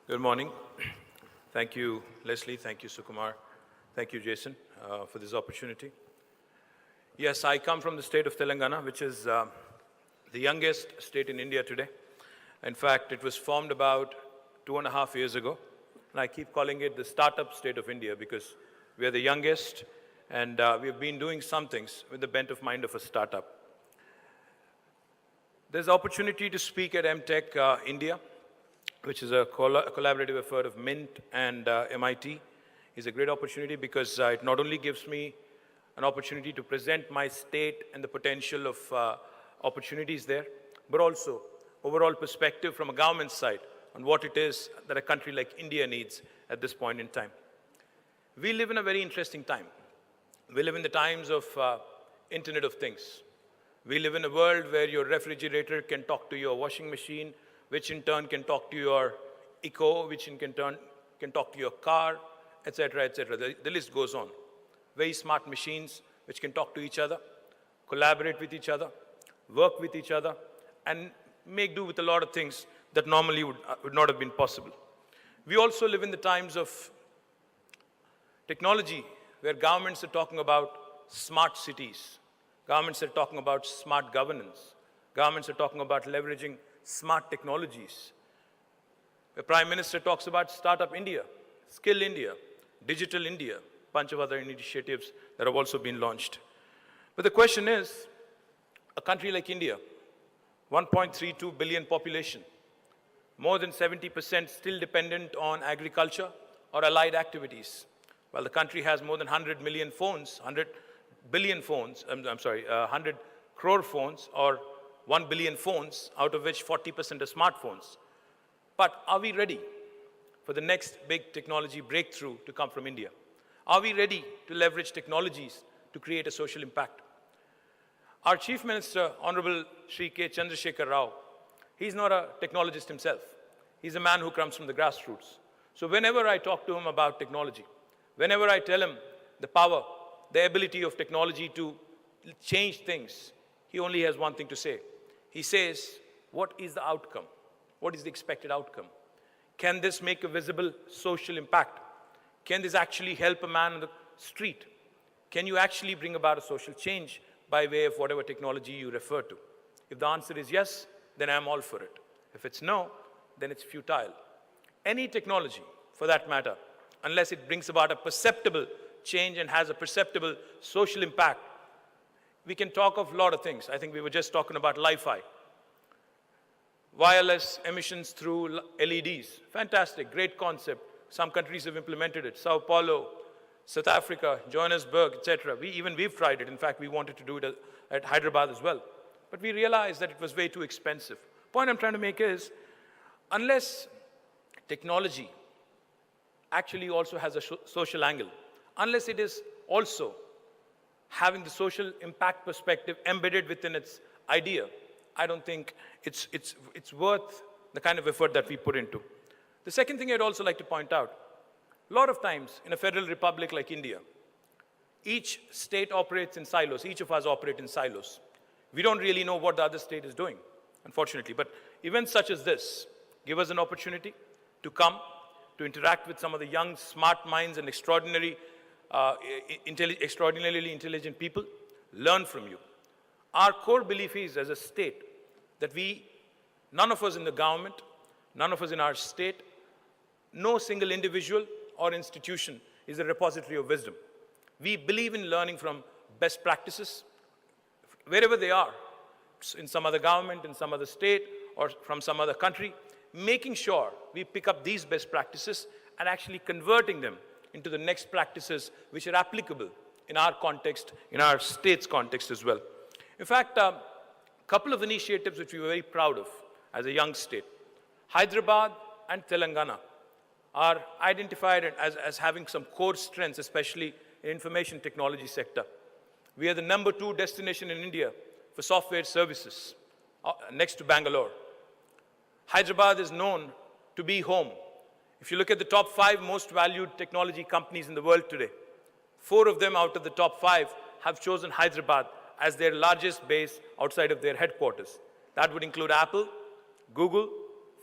Good morning. Thank you, Leslie. Thank you, Sukumar. Thank you, Jason, for this opportunity. Yes, I come from the state of Telangana, which is the youngest state in India today. In fact, it was formed about 2.5 years ago. And I keep calling it the startup state of India because we are the youngest and we have been doing some things with the bent of mind of a startup. There's opportunity to speak at EMTECH India, which is a collaborative effort of Mint and MIT. It's a great opportunity because it not only gives me an opportunity to present my state and the potential of opportunities there, but also overall perspective from a government side on what it is that a country like India needs at this point in time. We live in a very interesting time. We live in the times of Internet of Things. We live in a world where your refrigerator can talk to your washing machine, which in turn can talk to your Echo, which in turn can talk to your car, etc., etc. The list goes on. Very smart machines which can talk to each other, collaborate with each other, work with each other, and make do with a lot of things that normally would not have been possible. We also live in the times of technology where governments are talking about smart cities. Governments are talking about smart governance. Governments are talking about leveraging smart technologies. The Prime Minister talks about Startup India, Skill India, Digital India, a bunch of other initiatives that have also been launched. But the question is, a country like India, 1.32 billion population, more than 70% still dependent on agriculture or allied activities, while the country has more than 100 million phones, 100 billion phones, 100 crore phones, or 1 billion phones, out of which 40% are smartphones. But are we ready for the next big technology breakthrough to come from India? Are we ready to leverage technologies to create a social impact? Our Chief Minister, Honorable Shri K. Chandrasekhar Rao, he's not a technologist himself. He's a man who comes from the grassroots. So whenever I talk to him about technology, whenever I tell him the power, the ability of technology to change things, he only has one thing to say. He says, what is the outcome? What is the expected outcome? Can this make a visible social impact? Can this actually help a man on the street? Can you actually bring about a social change by way of whatever technology you refer to? If the answer is yes, then I'm all for it. If it's no, then it's futile. Any technology, for that matter, unless it brings about a perceptible change and has a perceptible social impact, we can talk of a lot of things. I think we were just talking about Li-Fi. Wireless emissions through LEDs. Fantastic, great concept. Some countries have implemented it. Sao Paulo, South Africa, Johannesburg, etc. We've tried it. In fact, we wanted to do it at Hyderabad as well. But we realized that it was way too expensive. Point I'm trying to make is, unless technology actually also has a social angle, unless it is also having the social impact perspective embedded within its idea, I don't think it's worth the kind of effort that we put into. The second thing I'd also like to point out, a lot of times in a federal republic like India, each state operates in silos. Each of us operate in silos. We don't really know what the other state is doing, unfortunately. But events such as this give us an opportunity to come, to interact with some of the young, smart minds and extraordinarily intelligent people, learn from you. Our core belief is, as a state, that none of us in the government, none of us in our state, no single individual or institution is a repository of wisdom. We believe in learning from best practices, wherever they are, in some other government, in some other state, or from some other country, making sure we pick up these best practices and actually converting them into the next practices which are applicable in our context, in our state's context as well. In fact, a couple of initiatives which we were very proud of as a young state. Hyderabad and Telangana are identified as having some core strengths, especially in information technology sector. We are the #2 destination in India for software services, next to Bangalore. Hyderabad is known to be home. If you look at the top 5 most valued technology companies in the world today, 4 of them out of the top 5 have chosen Hyderabad as their largest base outside of their headquarters. That would include Apple, Google,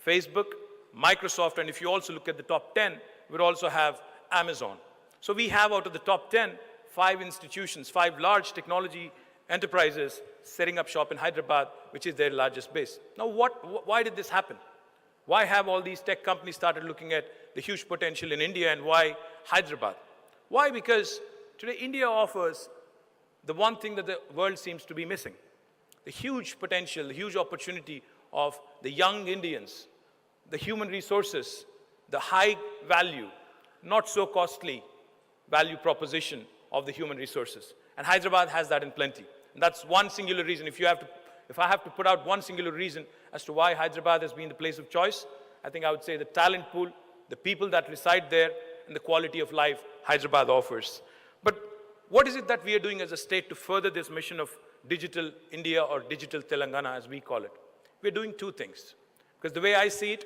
Facebook, Microsoft, and if you also look at the top 10, we'd also have Amazon. So we have out of the top 10, 5 institutions, 5 large technology enterprises setting up shop in Hyderabad, which is their largest base. Now, why did this happen? Why have all these tech companies started looking at the huge potential in India, and why Hyderabad? Why? Because today India offers the one thing that the world seems to be missing: the huge potential, the huge opportunity of the young Indians, the human resources, the high value, not so costly value proposition of the human resources. And Hyderabad has that in plenty. And that's one singular reason. If I have to put out one singular reason as to why Hyderabad has been the place of choice, I think I would say the talent pool, the people that reside there, and the quality of life Hyderabad offers. But what is it that we are doing as a state to further this mission of digital India, or digital Telangana as we call it? We're doing 2 things. Because the way I see it,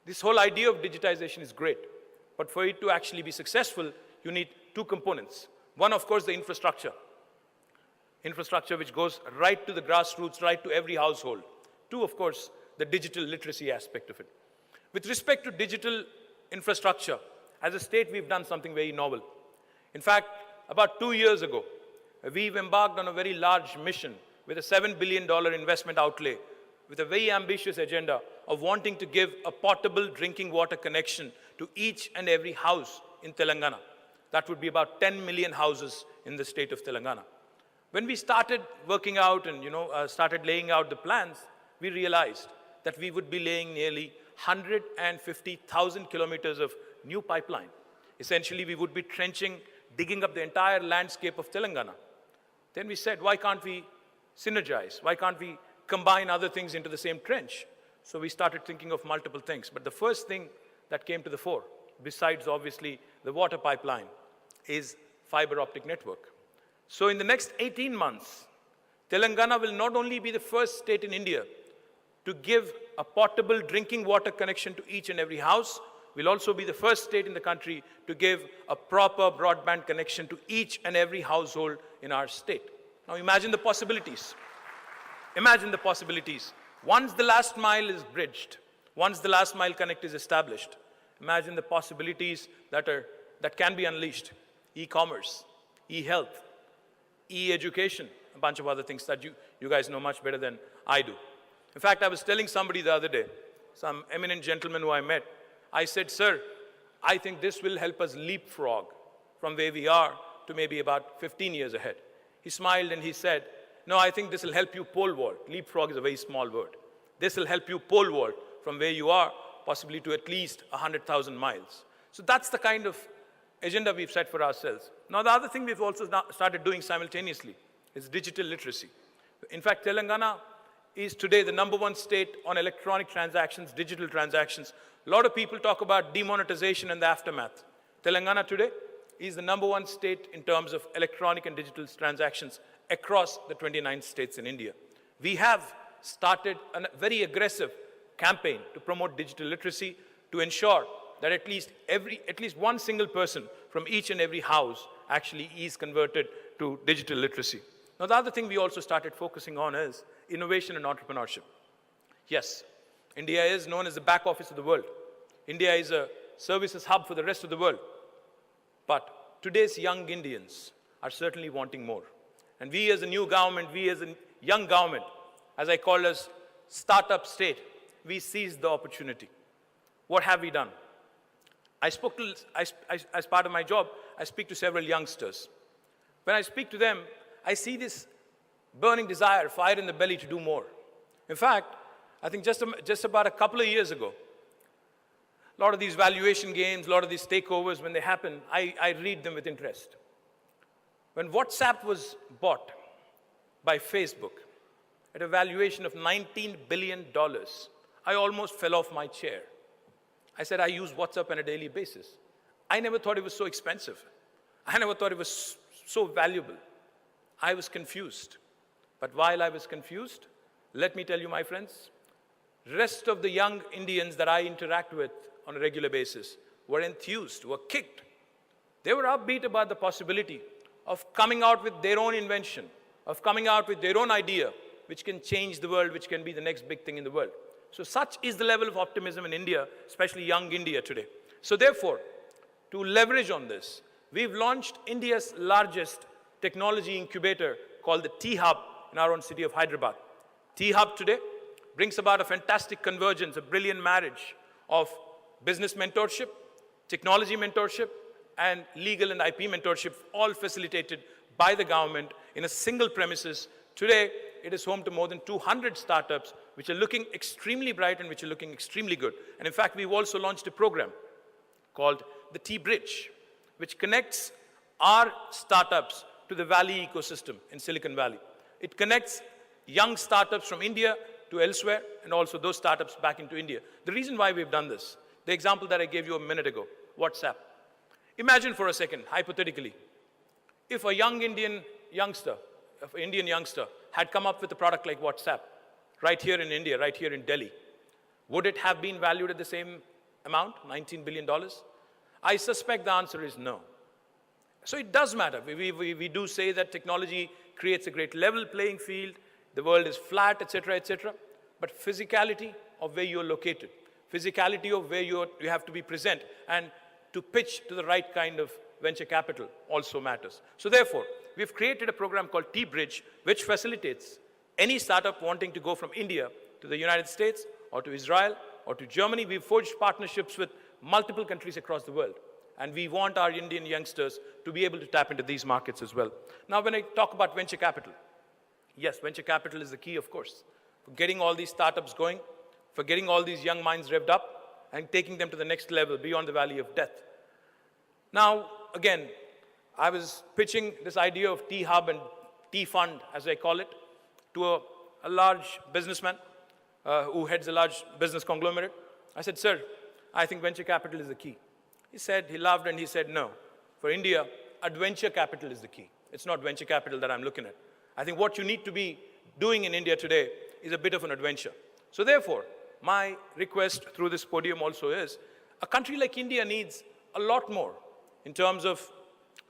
this whole idea of digitization is great. But for it to actually be successful, you need 2 components. One, of course, the infrastructure. Infrastructure which goes right to the grassroots, right to every household. 2, of course, the digital literacy aspect of it. With respect to digital infrastructure, as a state, we've done something very novel. In fact, about 2 years ago, we've embarked on a very large mission with a $7 billion investment outlay, with a very ambitious agenda of wanting to give a portable drinking water connection to each and every house in Telangana. That would be about 10 million houses in the state of Telangana. When we started working out and started laying out the plans, we realized that we would be laying nearly 150,000 kilometers of new pipeline. Essentially, we would be trenching, digging up the entire landscape of Telangana. Then we said, why can't we synergize? Why can't we combine other things into the same trench? So we started thinking of multiple things. But the first thing that came to the fore, besides obviously the water pipeline, is fiber optic network. So in the next 18 months, Telangana will not only be the first state in India to give a portable drinking water connection to each and every house, we'll also be the first state in the country to give a proper broadband connection to each and every household in our state. Now imagine the possibilities. Imagine the possibilities. Once the last mile is bridged, once the last mile connect is established, imagine the possibilities that can be unleashed. E-commerce, e-health, e-education, a bunch of other things that you guys know much better than I do. In fact, I was telling somebody the other day, some eminent gentleman who I met, I said, sir, I think this will help us leapfrog from where we are to maybe about 15 years ahead. He smiled and he said, no, I think this will help you pole vault. Leapfrog is a very small word. This will help you pole vault from where you are, possibly to at least 100,000 miles. So that's the kind of agenda we've set for ourselves. Now, the other thing we've also started doing simultaneously is digital literacy. In fact, Telangana is today the #1 state on electronic transactions, digital transactions. A lot of people talk about demonetization and the aftermath. Telangana today is the #1 state in terms of electronic and digital transactions across the 29 states in India. We have started a very aggressive campaign to promote digital literacy, to ensure that at least one single person from each and every house actually is converted to digital literacy. Now, the other thing we also started focusing on is innovation and entrepreneurship. Yes, India is known as the back office of the world. India is a services hub for the rest of the world. But today's young Indians are certainly wanting more. And we as a new government, we as a young government, as I call us startup state, we seized the opportunity. What have we done? as part of my job, I speak to several youngsters. When I speak to them, I see this burning desire, fire in the belly to do more. In fact, I think just about a couple of years ago, a lot of these valuation games, a lot of these takeovers, when they happen, I read them with interest. When WhatsApp was bought by Facebook at a valuation of $19 billion, I almost fell off my chair. I said, I use WhatsApp on a daily basis. I never thought it was so expensive. I never thought it was so valuable. I was confused. But while I was confused, let me tell you, my friends, rest of the young Indians that I interact with on a regular basis were enthused, were kicked. They were upbeat about the possibility of coming out with their own invention, of coming out with their own idea, which can change the world, which can be the next big thing in the world. So such is the level of optimism in India, especially young India today. So therefore, to leverage on this, we've launched India's largest technology incubator called the T-Hub in our own city of Hyderabad. T-Hub today brings about a fantastic convergence, a brilliant marriage of business mentorship, technology mentorship, and legal and IP mentorship, all facilitated by the government in a single premises. Today, it is home to more than 200 startups which are looking extremely bright and which are looking extremely good. And in fact, we've also launched a program called the T-Bridge, which connects our startups to the Valley ecosystem in Silicon Valley. It connects young startups from India to elsewhere, and also those startups back into India. The reason why we've done this, the example that I gave you a minute ago, WhatsApp. Imagine for a second, hypothetically, if a young Indian youngster had come up with a product like WhatsApp, right here in India, right here in Delhi, would it have been valued at the same amount, $19 billion? I suspect the answer is no. So it does matter. We do say that technology creates a great level playing field, the world is flat, etc., etc. But physicality of where you're located, physicality of where you have to be present, and to pitch to the right kind of venture capital also matters. So therefore, we've created a program called T-Bridge, which facilitates any startup wanting to go from India to the United States or to Israel or to Germany. We've forged partnerships with multiple countries across the world. And we want our Indian youngsters to be able to tap into these markets as well. Now, when I talk about venture capital, yes, venture capital is the key, of course, for getting all these startups going, for getting all these young minds revved up, and taking them to the next level beyond the valley of death. Now, again, I was pitching this idea of T-Hub and T-Fund, as I call it, to a large businessman who heads a large business conglomerate. I said, sir, I think venture capital is the key. He said, he laughed and he said, no, for India, adventure capital is the key. It's not venture capital that I'm looking at. I think what you need to be doing in India today is a bit of an adventure. So therefore, my request through this podium also is, a country like India needs a lot more in terms of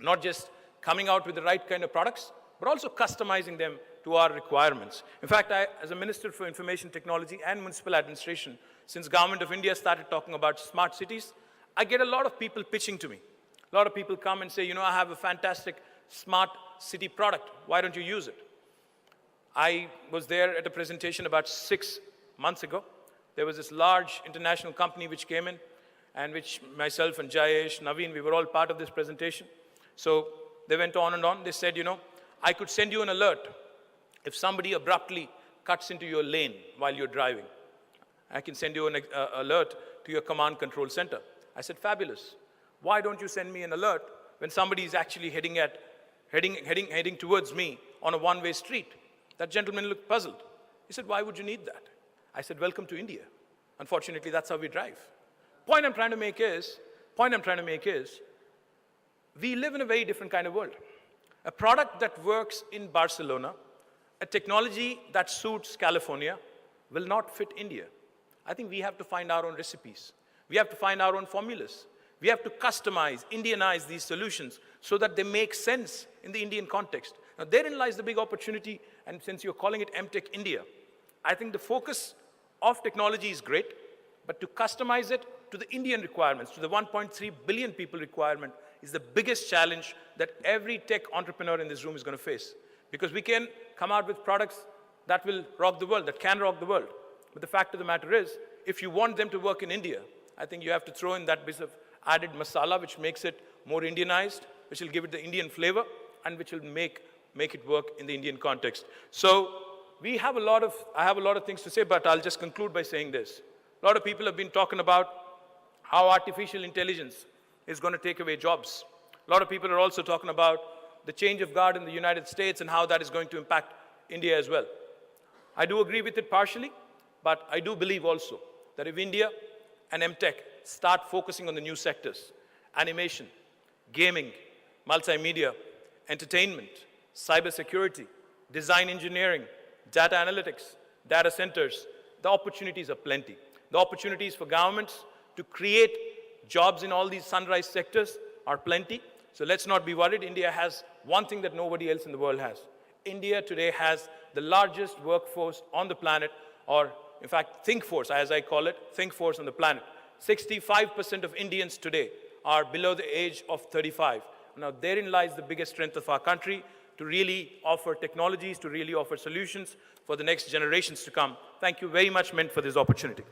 not just coming out with the right kind of products, but also customizing them to our requirements. In fact, I, as a Minister for Information Technology and Municipal Administration, since Government of India started talking about smart cities, I get a lot of people pitching to me. A lot of people come and say, you know, I have a fantastic smart city product. Why don't you use it? I was there at a presentation about 6 months ago. There was this large international company which came in, and which myself and Jayesh, Naveen, we were all part of this presentation. So they went on and on. They said, you know, I could send you an alert if somebody abruptly cuts into your lane while you're driving. I can send you an alert to your command control center. I said, fabulous. Why don't you send me an alert when somebody is actually heading towards me on a one-way street? That gentleman looked puzzled. He said, why would you need that? I said, welcome to India. Unfortunately, that's how we drive. Point I'm trying to make is, we live in a very different kind of world. A product that works in Barcelona, a technology that suits California, will not fit India. I think we have to find our own recipes. We have to find our own formulas. We have to customize, Indianize these solutions so that they make sense in the Indian context. Now, therein lies the big opportunity, and since you're calling it EMTECH India, I think the focus of technology is great, but to customize it to the Indian requirements, to the 1.3 billion people requirement, is the biggest challenge that every tech entrepreneur in this room is going to face. Because we can come out with products that will rock the world, that can rock the world. But the fact of the matter is, if you want them to work in India, I think you have to throw in that bit of added masala, which makes it more Indianized, which will give it the Indian flavor, and which will make it work in the Indian context. So I have a lot of things to say, but I'll just conclude by saying this. A lot of people have been talking about how artificial intelligence is going to take away jobs. A lot of people are also talking about the change of guard in the United States and how that is going to impact India as well. I do agree with it partially, but I do believe also that if India and EMTECH start focusing on the new sectors, animation, gaming, multimedia, entertainment, cybersecurity, design engineering, data analytics, data centers, the opportunities are plenty. The opportunities for governments to create jobs in all these sunrise sectors are plenty. So let's not be worried. India has one thing that nobody else in the world has. India today has the largest workforce on the planet, or in fact, think force, as I call it, think force on the planet. 65% of Indians today are below the age of 35. Now, therein lies the biggest strength of our country, to really offer technologies, to really offer solutions for the next generations to come. Thank you very much, Mint, for this opportunity.